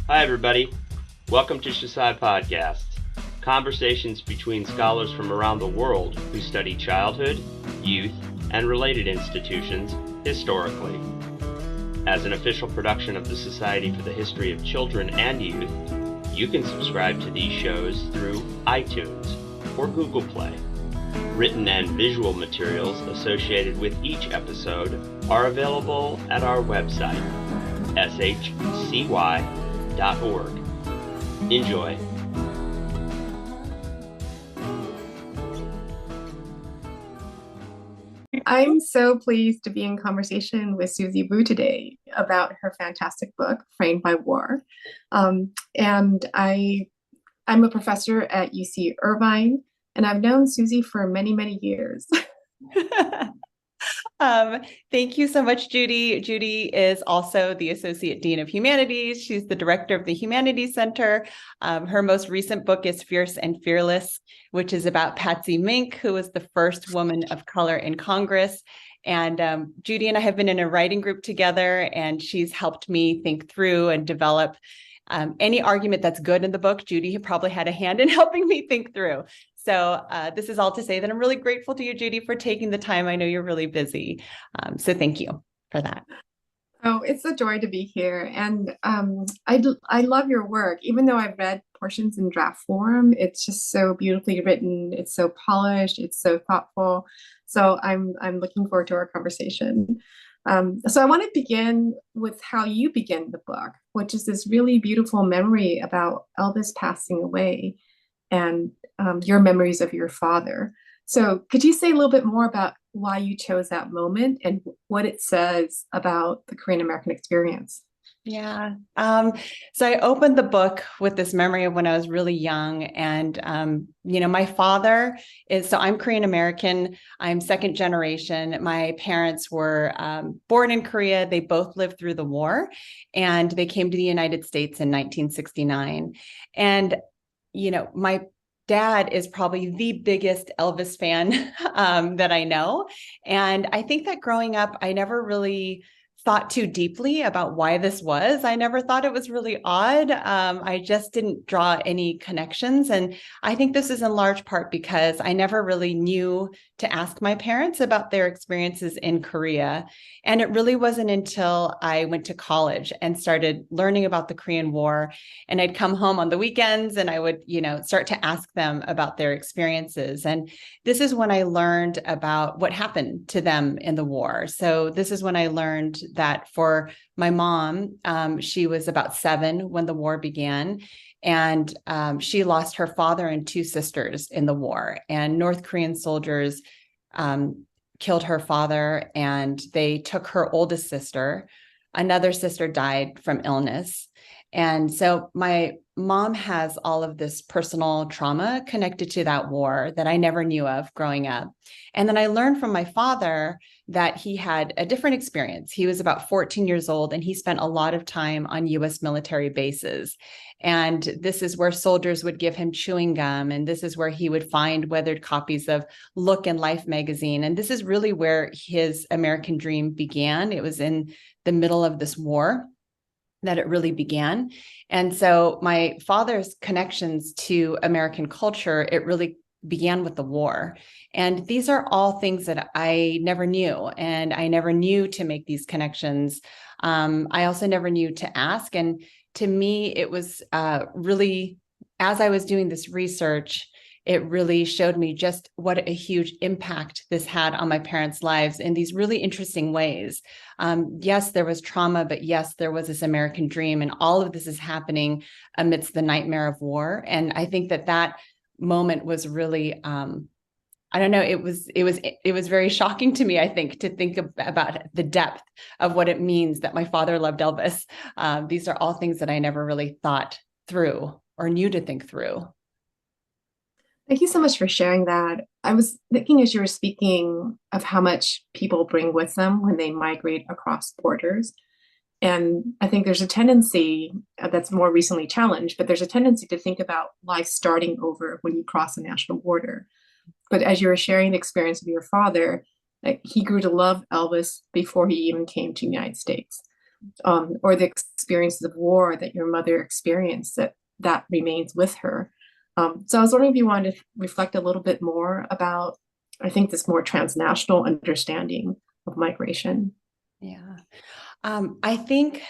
Hi, everybody. Welcome to Shisai Podcast, conversations between scholars from around the world who study childhood, youth, and related institutions historically. As an official production of the Society for the History of Children and Youth, you can subscribe to these shows through iTunes or Google Play. Written and visual materials associated with each episode are available at our website, shcy.org. Enjoy. I'm so pleased to be in conversation with Susie Woo today about her fantastic book, Framed by War. I'm a professor at UC Irvine, and I've known Susie for many, many years. Thank you so much, Judy. Judy is also the Associate Dean of Humanities. She's the director of the Humanities Center. Her most recent book is Fierce and Fearless, which is about Patsy Mink, who was the first woman of color in Congress. And Judy and I have been in a writing group together, and she's helped me think through and develop any argument that's good in the book. Judy probably had a hand in helping me think through. So this is all to say that I'm really grateful to you, Judy, for taking the time. I know you're really busy. So thank you for that. Oh, it's a joy to be here. And I love your work. Even though I've read portions in draft form, it's just so beautifully written. It's so polished. It's so thoughtful. So I'm looking forward to our conversation. So I want to begin with how you begin the book, which is this really beautiful memory about Elvis passing away and your memories of your father. So could you say a little bit more about why you chose that moment and what it says about the Korean American experience? Yeah. So I opened the book with this memory of when I was really young. And, my father so I'm Korean American. I'm second generation. My parents were born in Korea. They both lived through the war, and they came to the United States in 1969. And, my dad is probably the biggest Elvis fan that I know. And I think that growing up, I never really thought too deeply about why this was. I never thought it was really odd. I just didn't draw any connections. And I think this is in large part because I never really knew to ask my parents about their experiences in Korea. And it really wasn't until I went to college and started learning about the Korean War, and I'd come home on the weekends and I would, start to ask them about their experiences. And this is when I learned about what happened to them in the war. So this is when I learned that for my mom, she was about 7 when the war began, and she lost her father and 2 sisters in the war. And North Korean soldiers killed her father, and they took her oldest sister. Another sister died from illness. And so my mom has all of this personal trauma connected to that war that I never knew of growing up. And then I learned from my father that he had a different experience. He was about 14 years old, and he spent a lot of time on US military bases. And this is where soldiers would give him chewing gum. And this is where he would find weathered copies of Look and Life magazine. And this is really where his American dream began. It was in the middle of this war that it really began. And so my father's connections to American culture, it really began with the war. And these are all things that I never knew. And I never knew to make these connections. I also never knew to ask. And to me, it was really, as I was doing this research, it really showed me just what a huge impact this had on my parents' lives in these really interesting ways. Yes, there was trauma, but yes, there was this American dream, and all of this is happening amidst the nightmare of war. And I think that moment was really, I don't know, it was very shocking to me, I think, to think about the depth of what it means that my father loved Elvis. These are all things that I never really thought through or knew to think through. Thank you so much for sharing that. I was thinking as you were speaking of how much people bring with them when they migrate across borders. And I think there's a tendency that's more recently challenged, but there's a tendency to think about life starting over when you cross a national border. But as you were sharing the experience of your father, he grew to love Elvis before he even came to the United States. Or the experiences of war that your mother experienced that remains with her. So I was wondering if you wanted to reflect a little bit more about, I think, this more transnational understanding of migration. Yeah. I think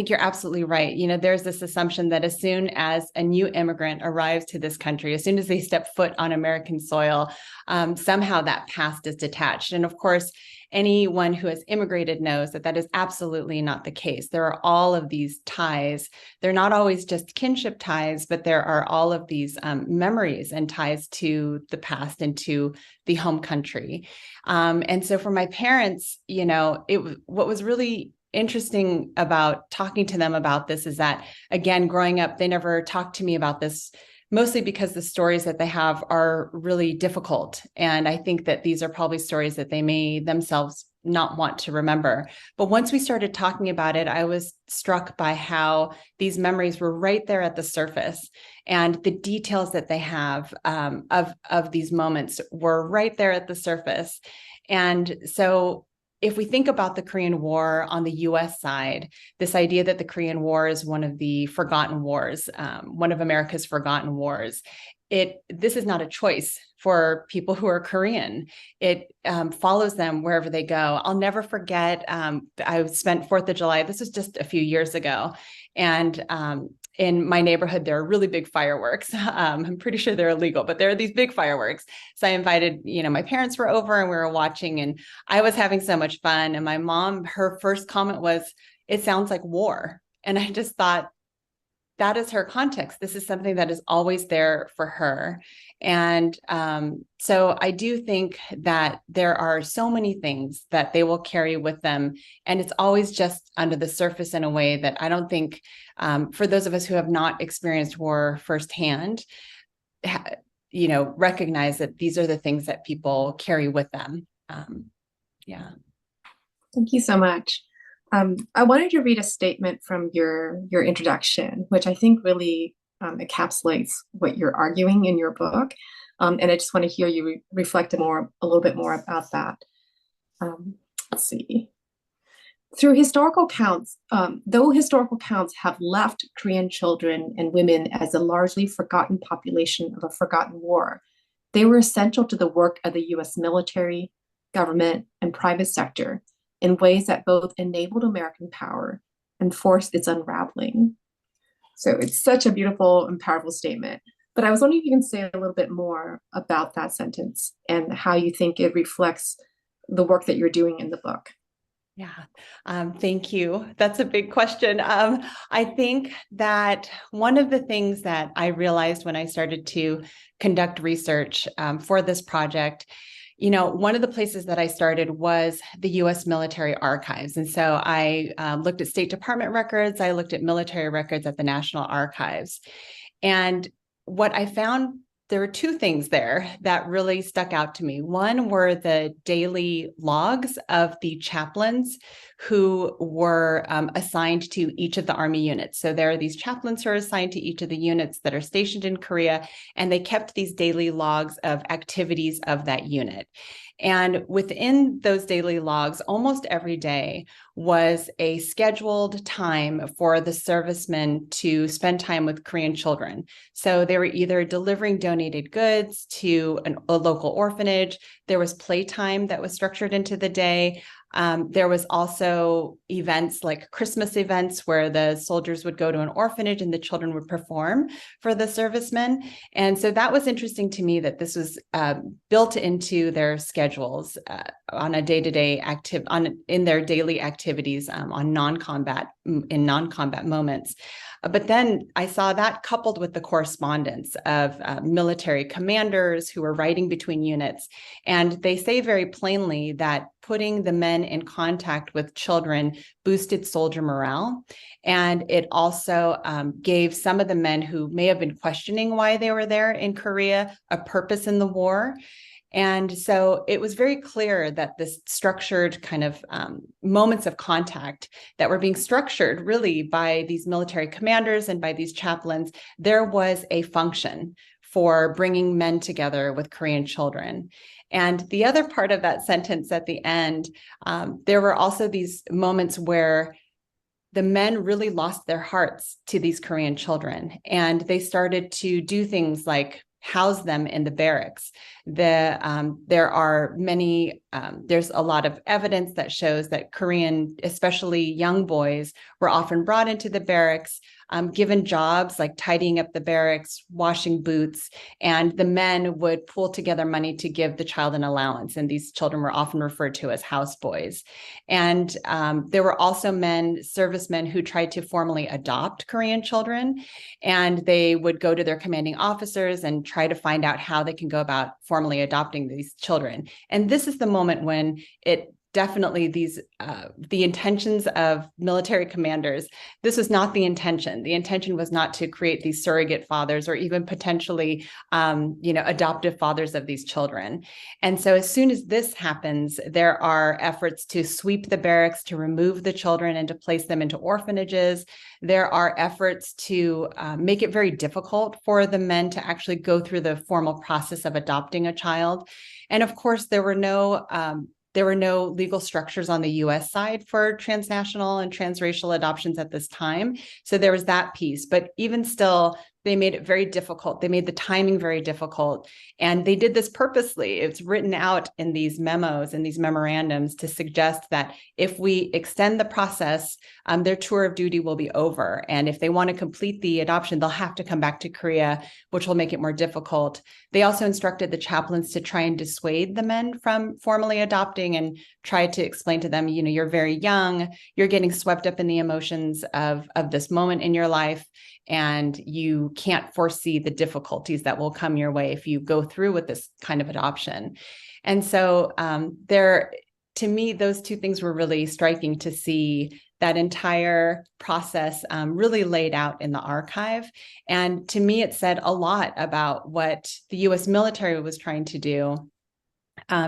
you're absolutely right. There's this assumption that as soon as a new immigrant arrives to this country, as soon as they step foot on American soil, somehow that past is detached. And of course, anyone who has immigrated knows that that is absolutely not the case. There are all of these ties. They're not always just kinship ties, but there are all of these memories and ties to the past and to the home country. And so for my parents, what was really interesting about talking to them about this is that, again, growing up, they never talked to me about this, mostly because the stories that they have are really difficult. And I think that these are probably stories that they may themselves not want to remember. But once we started talking about it, I was struck by how these memories were right there at the surface, and the details that they have of these moments were right there at the surface. And so if we think about the Korean War on the US side, this idea that the Korean War is one of the forgotten wars, one of America's forgotten wars, this is not a choice for people who are Korean. It follows them wherever they go. I'll never forget, I spent 4th of July, this was just a few years ago, and in my neighborhood, there are really big fireworks. I'm pretty sure they're illegal, but there are these big fireworks. So I invited, my parents were over and we were watching, and I was having so much fun. And my mom, her first comment was, "It sounds like war." And I just thought, that is her context. This is something that is always there for her. And so I do think that there are so many things that they will carry with them. And it's always just under the surface in a way that I don't think, for those of us who have not experienced war firsthand, recognize that these are the things that people carry with them. Yeah. Thank you so much. I wanted to read a statement from your introduction, which I think really encapsulates what you're arguing in your book. And I just want to hear you reflect a little bit more about that. Let's see. Though historical counts have left Korean children and women as a largely forgotten population of a forgotten war, they were essential to the work of the US military, government, and private sector in ways that both enabled American power and forced its unraveling. So it's such a beautiful and powerful statement. But I was wondering if you can say a little bit more about that sentence and how you think it reflects the work that you're doing in the book. Yeah, thank you. That's a big question. I think that one of the things that I realized when I started to conduct research for this project, one of the places that I started was the U.S. military archives. And so I looked at State Department records. I looked at military records at the National Archives. And what I found, there were two things there that really stuck out to me. One were the daily logs of the chaplains who were assigned to each of the Army units. So there are these chaplains who are assigned to each of the units that are stationed in Korea, and they kept these daily logs of activities of that unit. And within those daily logs, almost every day was a scheduled time for the servicemen to spend time with Korean children. So they were either delivering donated goods to a local orphanage. There was playtime that was structured into the day. There was also events like Christmas events where the soldiers would go to an orphanage and the children would perform for the servicemen. And so that was interesting to me that this was built into their schedules on a day-to-day in their daily activities in non-combat moments. But then I saw that coupled with the correspondence of military commanders who were writing between units. And they say very plainly that putting the men in contact with children boosted soldier morale. And it also gave some of the men who may have been questioning why they were there in Korea a purpose in the war. And so it was very clear that this structured kind of moments of contact that were being structured really by these military commanders and by these chaplains, there was a function for bringing men together with Korean children. And the other part of that sentence at the end, there were also these moments where the men really lost their hearts to these Korean children, and they started to do things like house them in the barracks. There's a lot of evidence that shows that Korean, especially young boys, were often brought into the barracks, given jobs like tidying up the barracks, washing boots, and the men would pool together money to give the child an allowance. And these children were often referred to as houseboys. And there were also servicemen who tried to formally adopt Korean children, and they would go to their commanding officers and try to find out how they can go about formally adopting these children. And this is the moment when it definitely the intentions of military commanders, this was not the intention. The intention was not to create these surrogate fathers or even potentially, adoptive fathers of these children. And so as soon as this happens, there are efforts to sweep the barracks, to remove the children and to place them into orphanages. There are efforts to make it very difficult for the men to actually go through the formal process of adopting a child. And of course, there were no legal structures on the US side for transnational and transracial adoptions at this time. So there was that piece. But even still, they made it very difficult. They made the timing very difficult. And they did this purposely. It's written out in these memos and these memorandums to suggest that if we extend the process, their tour of duty will be over. And if they want to complete the adoption, they'll have to come back to Korea, which will make it more difficult. They also instructed the chaplains to try and dissuade the men from formally adopting and try to explain to them, you're very young, you're getting swept up in the emotions of this moment in your life, and you can't foresee the difficulties that will come your way if you go through with this kind of adoption. And so to me, those two things were really striking to see that entire process really laid out in the archive. And to me, it said a lot about what the US military was trying to do.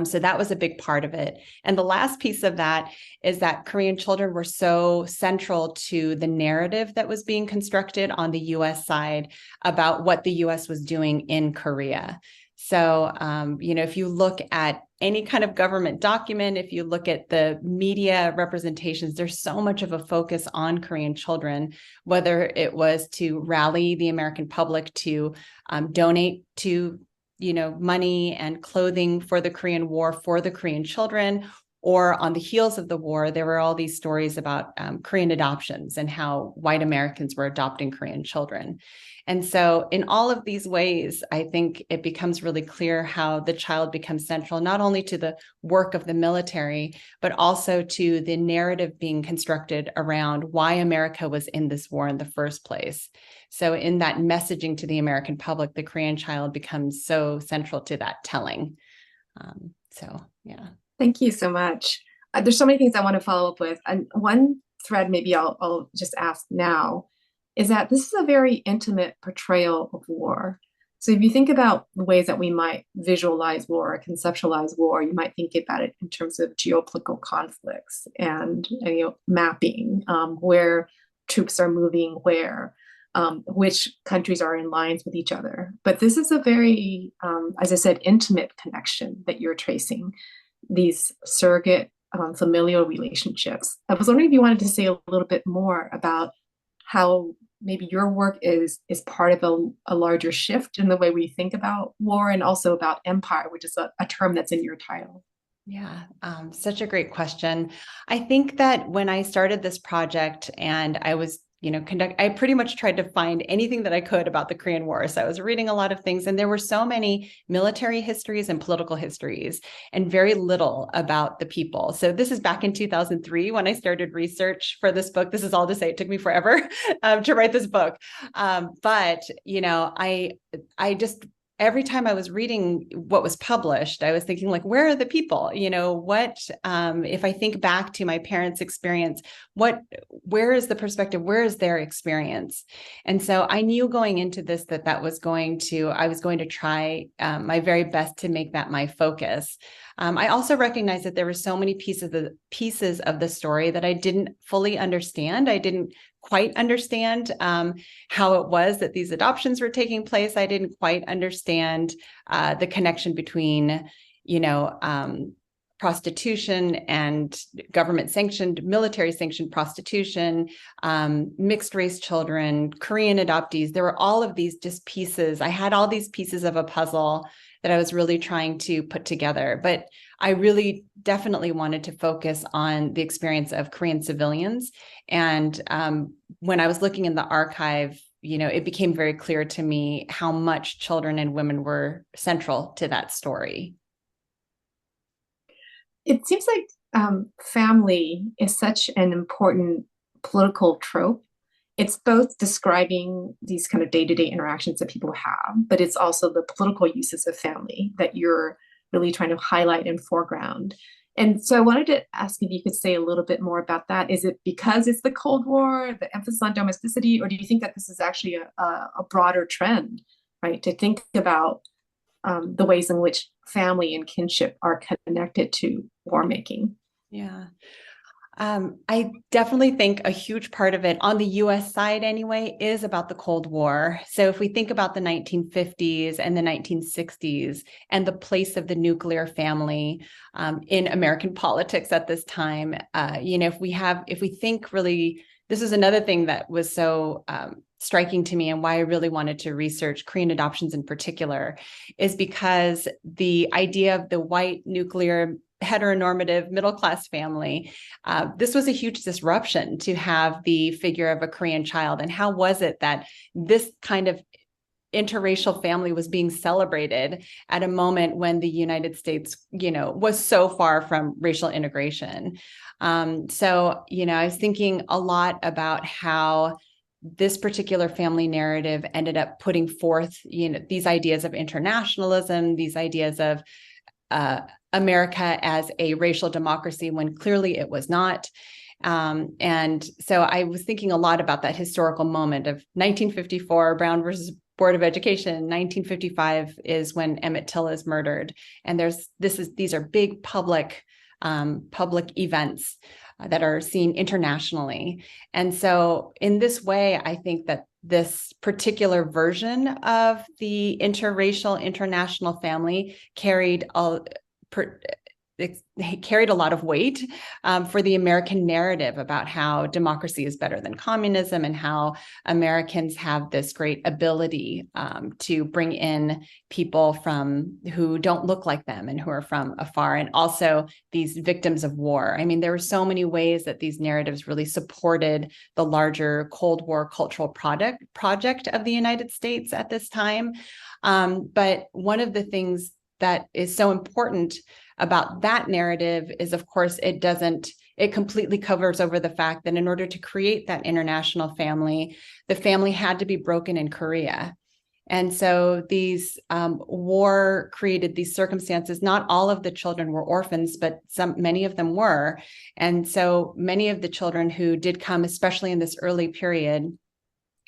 So that was a big part of it. And the last piece of that is that Korean children were so central to the narrative that was being constructed on the US side about what the US was doing in Korea. So, if you look at any kind of government document, if you look at the media representations, there's so much of a focus on Korean children, whether it was to rally the American public to donate to money and clothing for the Korean War for the Korean children, or on the heels of the war, there were all these stories about Korean adoptions and how white Americans were adopting Korean children. And so in all of these ways, I think it becomes really clear how the child becomes central, not only to the work of the military, but also to the narrative being constructed around why America was in this war in the first place. So in that messaging to the American public, the Korean child becomes so central to that telling. Yeah. Thank you so much. There's so many things I want to follow up with. And one thread maybe I'll just ask now is that this is a very intimate portrayal of war. So if you think about the ways that we might visualize war or conceptualize war, you might think about it in terms of geopolitical conflicts and mapping where troops are moving where, which countries are in lines with each other. But this is a very, as I said, intimate connection that you're tracing, these surrogate familial relationships. I was wondering if you wanted to say a little bit more about how maybe your work is part of a larger shift in the way we think about war and also about empire, which is a term that's in your title. Yeah, such a great question. I think that when I started this project and I was I pretty much tried to find anything that I could about the Korean War. So I was reading a lot of things, and there were so many military histories and political histories and very little about the people. So this is back in 2003 when I started research for this book. This is all to say it took me forever to write this book. But I just every time I was reading what was published, I was thinking, like, where are the people? If I think back to my parents' experience, where is the perspective? Where is their experience? And so I knew going into this I was going to try my very best to make that my focus. I also recognized that there were so many pieces of the story that I didn't fully understand. I didn't quite understand how it was that these adoptions were taking place. I didn't quite understand the connection between, prostitution and government sanctioned, military sanctioned prostitution, mixed race children, Korean adoptees. There were all of these just pieces. I had all these pieces of a puzzle that I was really trying to put together. But I really definitely wanted to focus on the experience of Korean civilians. And when I was looking in the archive, it became very clear to me how much children and women were central to that story. It seems like family is such an important political trope. It's both describing these kind of day-to-day interactions that people have, but it's also the political uses of family that you're really trying to highlight and foreground. And so I wanted to ask if you could say a little bit more about that. Is it because it's the Cold War, the emphasis on domesticity, or do you think that this is actually a broader trend, right? To think about the ways in which family and kinship are connected to war making. Yeah. I definitely think a huge part of it on the US side anyway is about the Cold War. So if we think about the 1950s and the 1960s and the place of the nuclear family in American politics at this time, if we think really, this is another thing that was so striking to me and why I really wanted to research Korean adoptions in particular, is because the idea of the white nuclear heteronormative middle-class family, this was a huge disruption to have the figure of a Korean child. And how was it that this kind of interracial family was being celebrated at a moment when the United States, was so far from racial integration? I was thinking a lot about how this particular family narrative ended up putting forth, these ideas of internationalism, these ideas of America as a racial democracy when clearly it was not. And so I was thinking a lot about that historical moment of 1954, Brown versus Board of Education. 1955 is when Emmett Till is murdered. And these are big public events that are seen internationally. And so in this way, I think that this particular version of the interracial international family carried a lot of weight for the American narrative about how democracy is better than communism and how Americans have this great ability to bring in people who don't look like them and who are from afar, and also these victims of war. I mean, there were so many ways that these narratives really supported the larger Cold War cultural project of the United States at this time. But one of the things that is so important about that narrative is, of course, it completely covers over the fact that in order to create that international family, the family had to be broken in Korea. And so these war created these circumstances. Not all of the children were orphans, but many of them were. And so many of the children who did come, especially in this early period,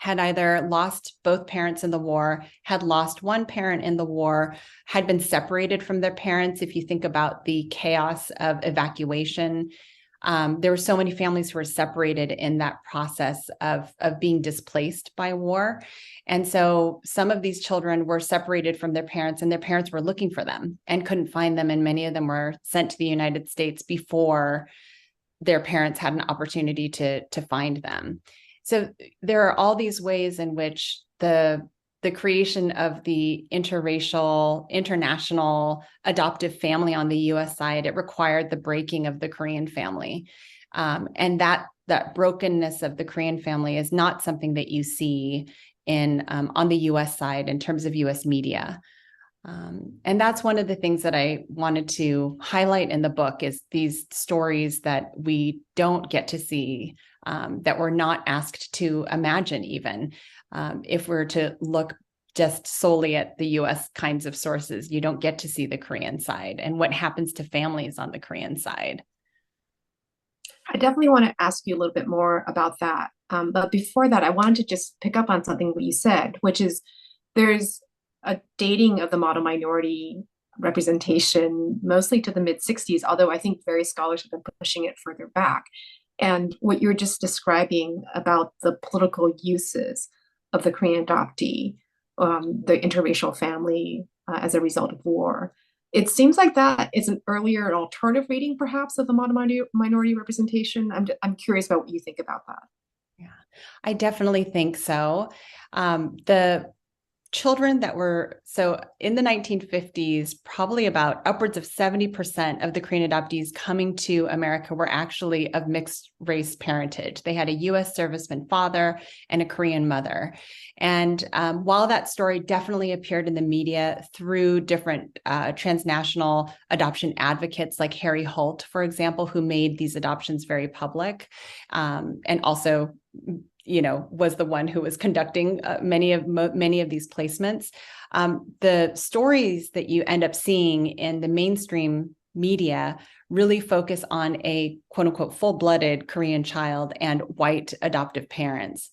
had either lost both parents in the war, had lost one parent in the war, had been separated from their parents. If you think about the chaos of evacuation, there were so many families who were separated in that process of being displaced by war. And so some of these children were separated from their parents, and their parents were looking for them and couldn't find them. And many of them were sent to the United States before their parents had an opportunity to find them. So there are all these ways in which the creation of the interracial, international adoptive family on the US side, it required the breaking of the Korean family. And that brokenness of the Korean family is not something that you see on the US side in terms of US media. And that's one of the things that I wanted to highlight in the book, is these stories that we don't get to see, that we're not asked to imagine even. If we're to look just solely at the US kinds of sources, you don't get to see the Korean side and what happens to families on the Korean side. I definitely want to ask you a little bit more about that. But before that, I wanted to just pick up on something that you said, which is there's a dating of the model minority representation mostly to the mid-60s, although I think various scholars have been pushing it further back. And what you're just describing about the political uses of the Korean adoptee, the interracial family as a result of war, it seems like that is an earlier, an alternative reading, perhaps, of the model minority representation. I'm curious about what you think about that. Yeah, I definitely think so. The children that were, so in the 1950s, probably about upwards of 70% of the Korean adoptees coming to America were actually of mixed race parentage. They had a US serviceman father and a Korean mother. And while that story definitely appeared in the media through different transnational adoption advocates like Harry Holt, for example, who made these adoptions very public, and also was the one who was conducting many of these placements. The stories that you end up seeing in the mainstream media really focus on a quote unquote full-blooded Korean child and white adoptive parents.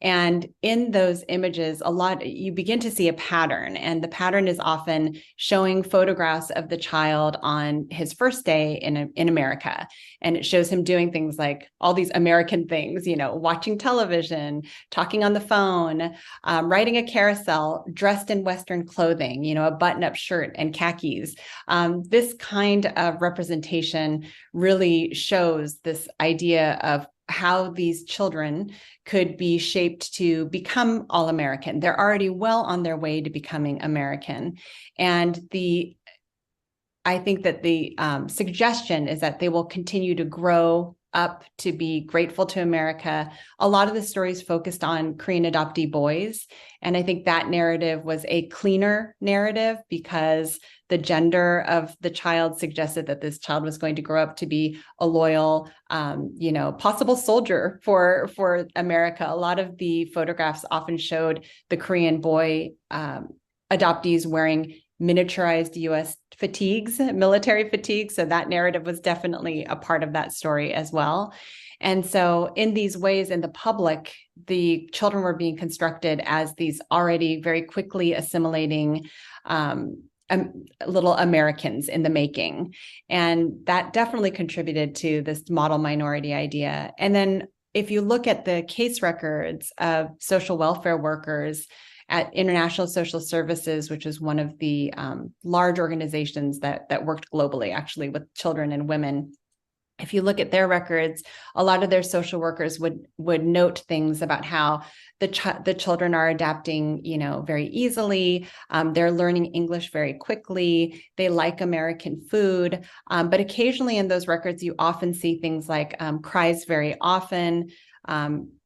And in those images, you begin to see a pattern, and the pattern is often showing photographs of the child on his first day in America. And it shows him doing things like all these American things, watching television, talking on the phone, riding a carousel, dressed in Western clothing, a button-up shirt and khakis. This kind of representation really shows this idea of how these children could be shaped to become all-American. They're already well on their way to becoming American. And I think that the suggestion is that they will continue to grow up to be grateful to America. A lot of the stories focused on Korean adoptee boys. And I think that narrative was a cleaner narrative because the gender of the child suggested that this child was going to grow up to be a loyal, possible soldier for America. A lot of the photographs often showed the Korean boy adoptees wearing miniaturized U.S. fatigues, military fatigues. So that narrative was definitely a part of that story as well. And so in these ways, in the public, the children were being constructed as these already very quickly assimilating little Americans in the making. And that definitely contributed to this model minority idea. And then if you look at the case records of social welfare workers at International Social Services, which is one of the large organizations that worked globally, actually, with children and women. If you look at their records, a lot of their social workers would note things about how the children are adapting, very easily. They're learning English very quickly. They like American food. But occasionally in those records, you often see things like cries very often,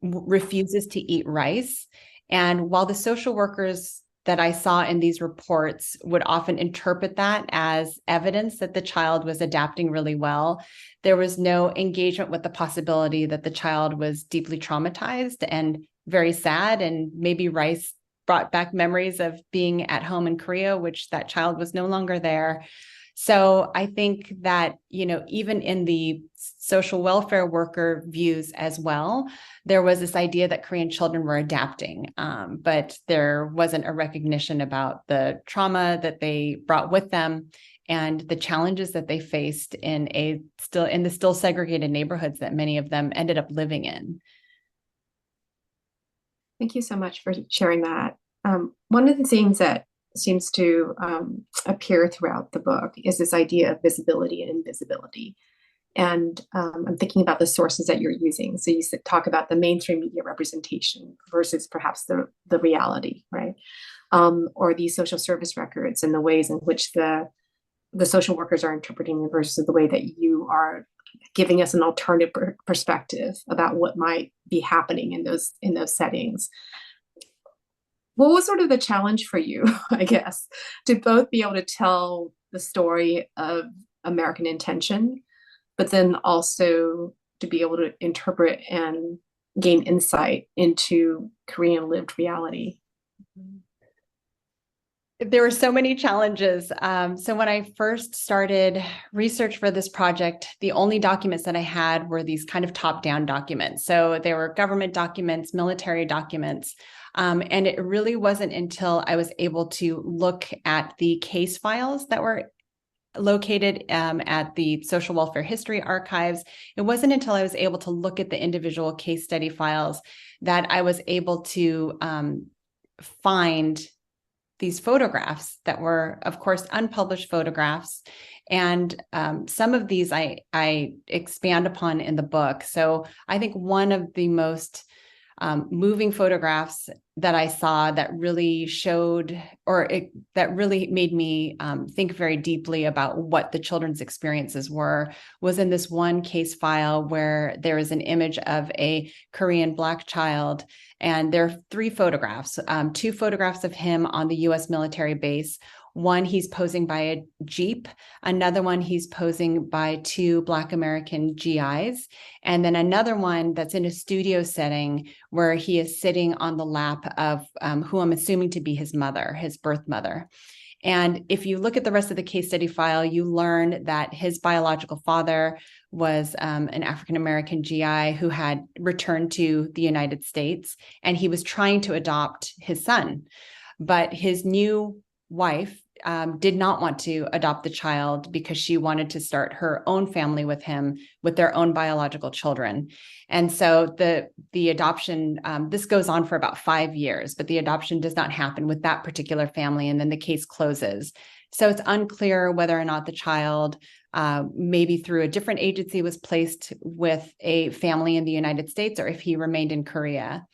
refuses to eat rice. And while the social workers that I saw in these reports would often interpret that as evidence that the child was adapting really well, there was no engagement with the possibility that the child was deeply traumatized and very sad, and maybe rice brought back memories of being at home in Korea, which that child was no longer there. So I think that, even in the social welfare worker views as well, there was this idea that Korean children were adapting, but there wasn't a recognition about the trauma that they brought with them and the challenges that they faced in the still segregated neighborhoods that many of them ended up living in. Thank you so much for sharing that. One of the things that seems to appear throughout the book is this idea of visibility and invisibility. And I'm thinking about the sources that you're using. So you talk about the mainstream media representation versus perhaps the reality, right? Or these social service records and the ways in which the social workers are interpreting them versus the way that you are giving us an alternative perspective about what might be happening in those settings. What was sort of the challenge for you, I guess, to both be able to tell the story of American intention, but then also to be able to interpret and gain insight into Korean lived reality? There were so many challenges. So when I first started research for this project, the only documents that I had were these kind of top-down documents. So they were government documents, military documents. And it really wasn't until I was able to look at the case files that were located at the Social Welfare History Archives. It wasn't until I was able to look at the individual case study files that I was able to find these photographs that were, of course, unpublished photographs. And some of these I expand upon in the book. So I think one of the most moving photographs that I saw that really showed, that really made me think very deeply about what the children's experiences were, was in this one case file where there is an image of a Korean Black child. And there are 3 photographs, 2 photographs of him on the US military base. One, he's posing by a Jeep. Another one, he's posing by 2 Black American GIs. And then another one that's in a studio setting where he is sitting on the lap of who I'm assuming to be his mother, his birth mother. And if you look at the rest of the case study file, you learn that his biological father was an African-American GI who had returned to the United States, and he was trying to adopt his son. But his new wife did not want to adopt the child because she wanted to start her own family with him, with their own biological children. And so the adoption, this goes on for about 5 years, but the adoption does not happen with that particular family. And then the case closes. So it's unclear whether or not the child, maybe through a different agency, was placed with a family in the United States, or if he remained in Korea.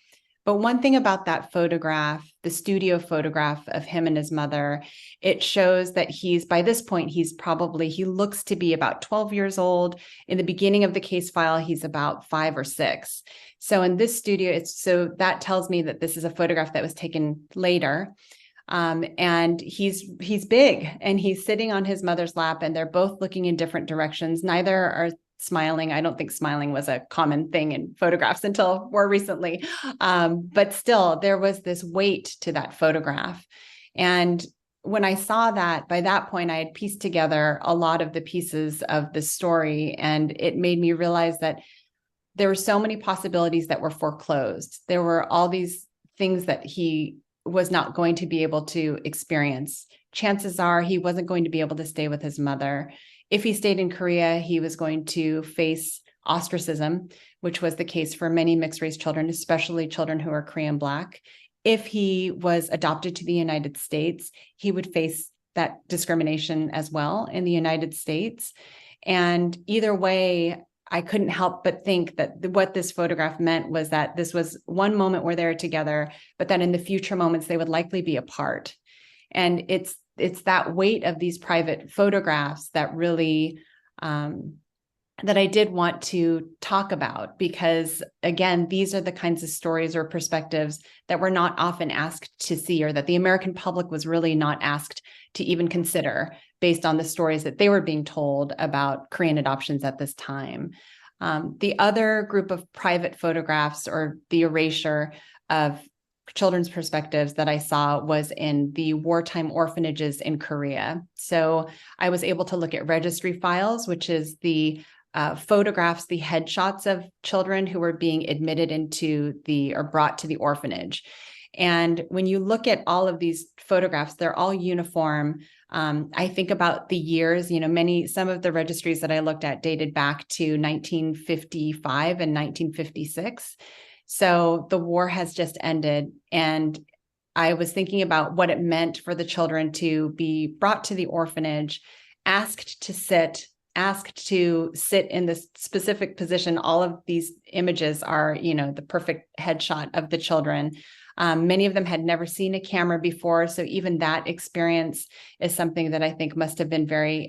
But one thing about that photograph, the studio photograph of him and his mother, it shows that by this point, he looks to be about 12 years old. In the beginning of the case file, he's about 5 or 6. So in this studio, so that tells me that this is a photograph that was taken later. And he's big, and he's sitting on his mother's lap, and they're both looking in different directions. Neither are smiling. I don't think smiling was a common thing in photographs until more recently. But still, there was this weight to that photograph. And when I saw that, by that point, I had pieced together a lot of the pieces of the story, and it made me realize that there were so many possibilities that were foreclosed. There were all these things that he was not going to be able to experience. Chances are he wasn't going to be able to stay with his mother. If he stayed in Korea, he was going to face ostracism, which was the case for many mixed race children, especially children who are Korean Black. If he was adopted to the United States, he would face that discrimination as well in the United States. And either way, I couldn't help but think that what this photograph meant was that this was one moment where they were together, but that in the future moments, they would likely be apart. And it's that weight of these private photographs that really, that I did want to talk about, because again, these are the kinds of stories or perspectives that we're not often asked to see, or that the American public was really not asked to even consider based on the stories that they were being told about Korean adoptions at this time. The other group of private photographs, or the erasure of children's perspectives that I saw, was in the wartime orphanages in Korea. So I was able to look at registry files, which is the photographs, the headshots of children who were being admitted or brought to the orphanage. And when you look at all of these photographs, they're all uniform. I think about the years, some of the registries that I looked at dated back to 1955 and 1956. So the war has just ended. And I was thinking about what it meant for the children to be brought to the orphanage, asked to sit in this specific position. All of these images are, the perfect headshot of the children. Many of them had never seen a camera before. So even that experience is something that I think must have been very,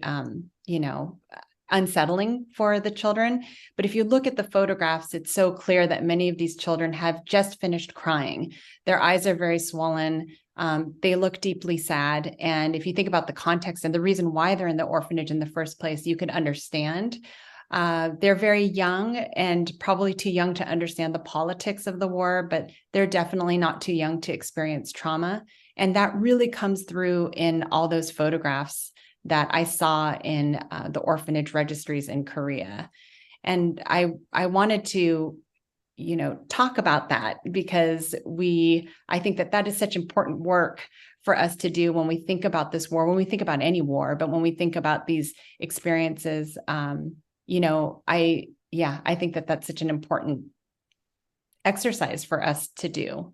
unsettling for the children. But if you look at the photographs, it's so clear that many of these children have just finished crying. Their eyes are very swollen. They look deeply sad. And if you think about the context and the reason why they're in the orphanage in the first place, you can understand. They're very young and probably too young to understand the politics of the war, but they're definitely not too young to experience trauma. And that really comes through in all those photographs that I saw in the orphanage registries in Korea. And I wanted to, talk about that, because I think that is such important work for us to do when we think about this war, when we think about any war, but when we think about these experiences, I think that that's such an important exercise for us to do.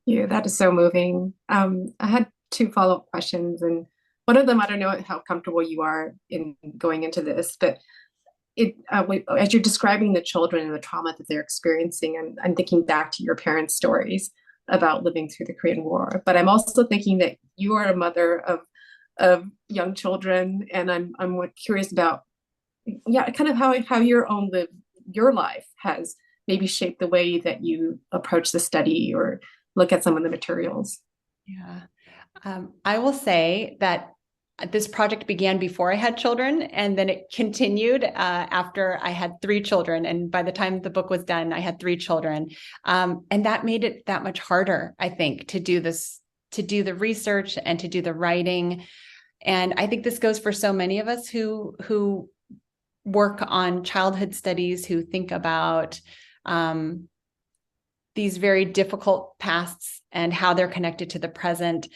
Yeah, that is so moving. I had two follow-up questions, and one of them, I don't know how comfortable you are in going into this, but as you're describing the children and the trauma that they're experiencing, I'm thinking back to your parents' stories about living through the Korean War. But I'm also thinking that you are a mother of young children, and I'm curious about, yeah, kind of how your own your life has maybe shaped the way that you approach the study or look at some of the materials. Yeah. I will say that this project began before I had children, and then it continued after I had three children. And by the time the book was done, I had three children. And that made it that much harder, I think, to do this, to do the research and to do the writing. And I think this goes for so many of us who work on childhood studies, who think about these very difficult pasts and how they're connected to the present.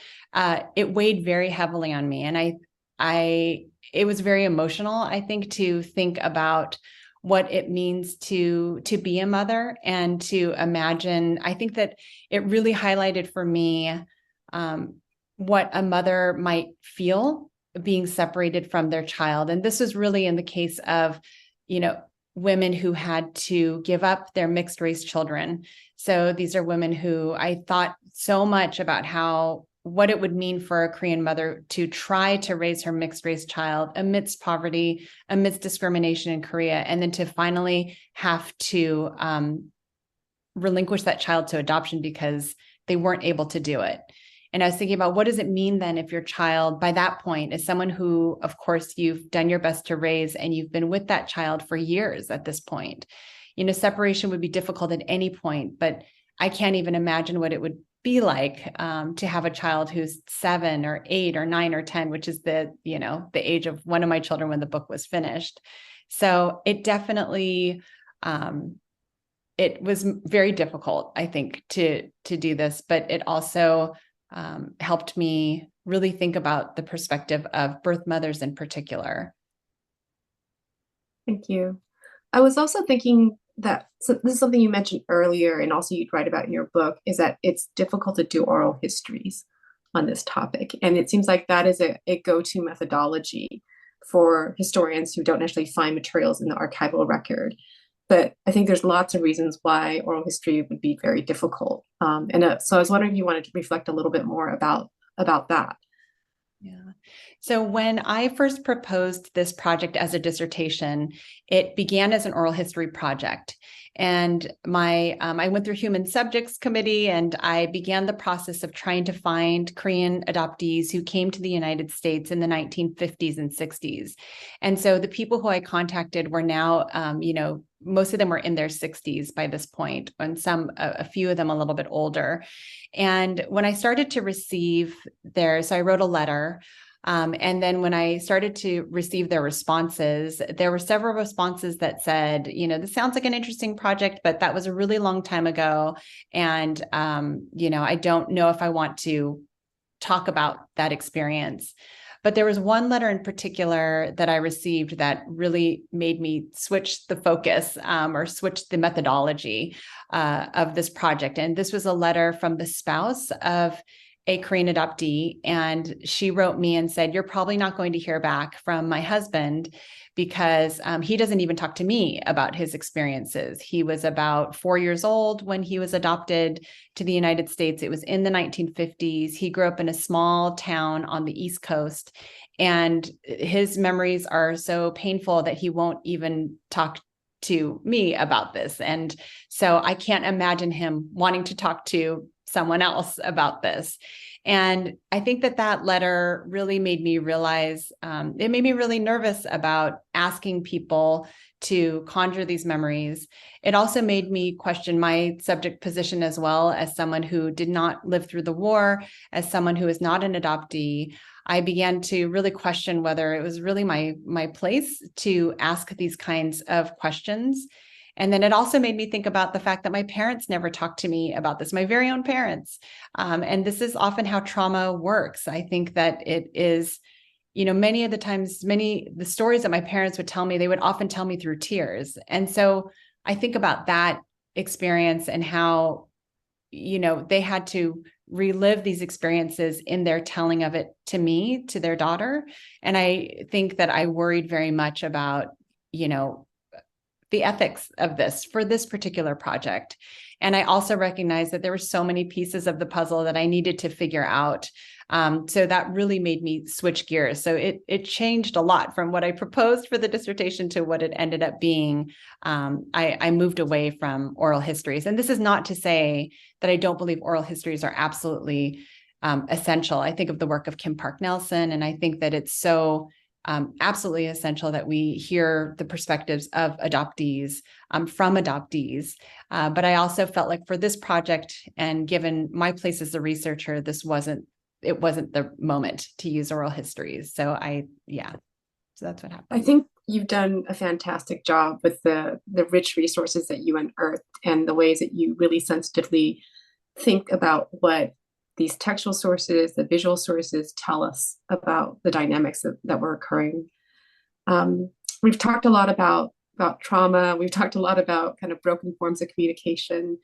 It weighed very heavily on me. And it was very emotional, I think, to think about what it means to be a mother and to imagine. I think that it really highlighted for me what a mother might feel being separated from their child. And this was really in the case of, women who had to give up their mixed race children. So these are women who I thought so much about what it would mean for a Korean mother to try to raise her mixed race child amidst poverty, amidst discrimination in Korea, and then to finally have to relinquish that child to adoption because they weren't able to do it. And I was thinking about, what does it mean then if your child, by that point, is someone who, of course, you've done your best to raise and you've been with that child for years at this point. Separation would be difficult at any point, but I can't even imagine what it would be like to have a child who's 7 or 8 or 9 or 10, which is the age of one of my children when the book was finished. So it definitely, it was very difficult, I think, to do this, but it also helped me really think about the perspective of birth mothers in particular. Thank you. I was also thinking that, so this is something you mentioned earlier, and also you'd write about in your book, is that it's difficult to do oral histories on this topic. And it seems like that is a go-to methodology for historians who don't necessarily find materials in the archival record. But I think there's lots of reasons why oral history would be very difficult. So I was wondering if you wanted to reflect a little bit more about that. Yeah. So when I first proposed this project as a dissertation, it began as an oral history project. And I went through Human Subjects Committee, and I began the process of trying to find Korean adoptees who came to the United States in the 1950s and 60s. And so the people who I contacted were now, most of them were in their 60s by this point, and a few of them a little bit older. And when I started to receive so I wrote a letter. And then when I started to receive their responses, there were several responses that said, this sounds like an interesting project, but that was a really long time ago. And, I don't know if I want to talk about that experience. But there was one letter in particular that I received that really made me switch the focus or switch the methodology of this project. And this was a letter from the spouse of a Korean adoptee. And she wrote me and said, "You're probably not going to hear back from my husband because he doesn't even talk to me about his experiences. He was about 4 years old when he was adopted to the United States. It was in the 1950s. He grew up in a small town on the East Coast, and his memories are so painful that he won't even talk to me about this. And so I can't imagine him wanting to talk to someone else about this." And I think that letter really made me realize, it made me really nervous about asking people to conjure these memories. It also made me question my subject position as well, as someone who did not live through the war, as someone who is not an adoptee. I began to really question whether it was really my place to ask these kinds of questions. And then it also made me think about the fact that my parents never talked to me about this, my very own parents. And this is often how trauma works. I think that it is, many of the times, the stories that my parents would tell me, they would often tell me through tears. And so I think about that experience and how they had to relive these experiences in their telling of it to me, to their daughter. And I think that I worried very much about, the ethics of this for this particular project. And I also recognized that there were so many pieces of the puzzle that I needed to figure out. So that really made me switch gears. So it changed a lot from what I proposed for the dissertation to what it ended up being. I moved away from oral histories. And this is not to say that I don't believe oral histories are absolutely essential. I think of the work of Kim Park Nelson, and I think that it's so absolutely essential that we hear the perspectives of adoptees from adoptees. But I also felt like for this project, and given my place as a researcher, it wasn't the moment to use oral histories. So so that's what happened. I think you've done a fantastic job with the rich resources that you unearthed and the ways that you really sensitively think about what these textual sources, the visual sources tell us about the dynamics that were occurring. We've talked a lot about trauma. We've talked a lot about kind of broken forms of communication.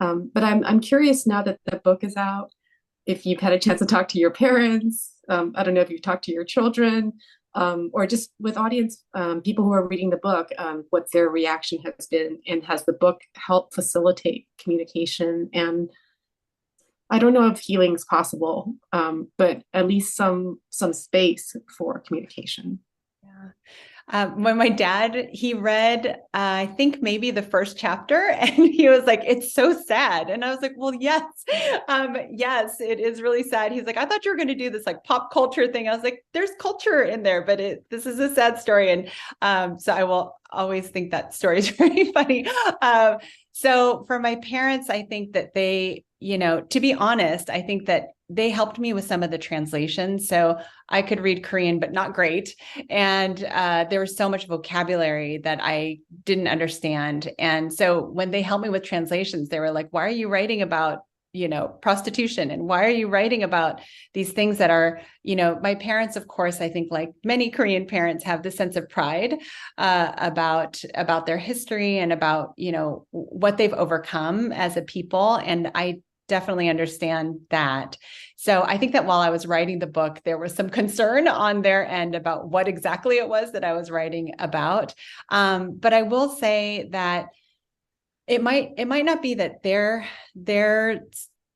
But I'm curious now that the book is out, if you've had a chance to talk to your parents. I don't know if you've talked to your children, or just with audience, people who are reading the book, what their reaction has been, and has the book helped facilitate communication? And I don't know if healing is possible, but at least some space for communication. Yeah. When my dad, he read, I think maybe the first chapter, and he was like, "It's so sad." And I was like, "Well, yes, yes, it is really sad." He's like, "I thought you were going to do this like pop culture thing." I was like, "There's culture in there, but this is a sad story." And so I will always think that story is very funny. So for my parents, I think that they, to be honest, I think that they helped me with some of the translations. So I could read Korean, but not great. And there was so much vocabulary that I didn't understand. And so when they helped me with translations, they were like, "Why are you writing about, prostitution? And why are you writing about these things that are," my parents, of course, I think like many Korean parents have this sense of pride about their history and about, what they've overcome as a people. And I definitely understand that. So I think that while I was writing the book, there was some concern on their end about what exactly it was that I was writing about. But I will say that it might not be that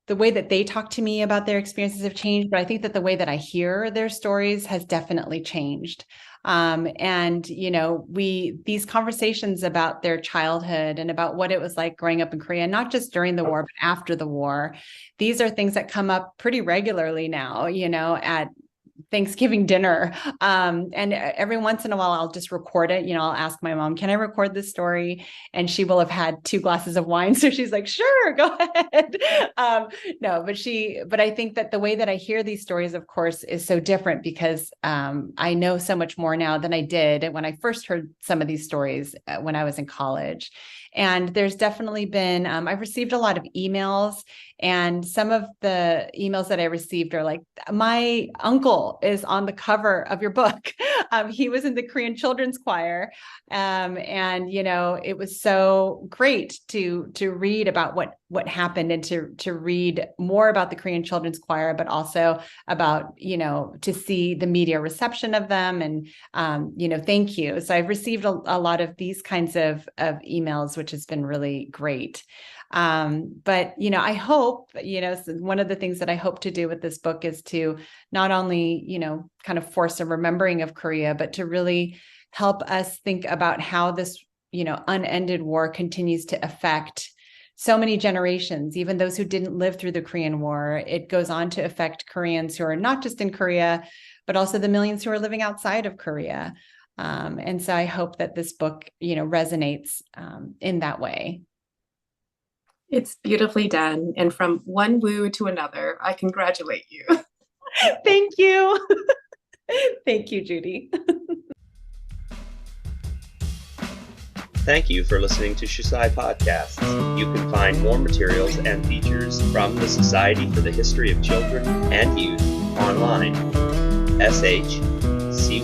the way that they talk to me about their experiences have changed, but I think that the way that I hear their stories has definitely changed. And, these conversations about their childhood and about what it was like growing up in Korea, not just during the war, but after the war, these are things that come up pretty regularly now, at Thanksgiving dinner. And every once in a while, I'll just record it. I'll ask my mom, "Can I record this story?" And she will have had 2 glasses of wine. So she's like, "Sure, go ahead." But I think that the way that I hear these stories, of course, is so different because I know so much more now than I did when I first heard some of these stories when I was in college. And there's definitely been, I've received a lot of emails, and some of the emails that I received are like, "My uncle is on the cover of your book. He was in the Korean children's choir." And, it was so great to read about what happened and to read more about the Korean children's choir, but also about, to see the media reception of them. And, thank you. So I've received a lot of these kinds of emails, which has been really great. But, I hope, one of the things that I hope to do with this book is to not only, kind of force a remembering of Korea, but to really help us think about how this, unended war continues to affect so many generations, even those who didn't live through the Korean War. It goes on to affect Koreans who are not just in Korea, but also the millions who are living outside of Korea. And so I hope that this book, resonates in that way. It's beautifully done. And from one Wu to another, I congratulate you. Thank you. Thank you, Judy. Thank you for listening to Shusai Podcasts. You can find more materials and features from the Society for the History of Children and Youth online, shcy.org.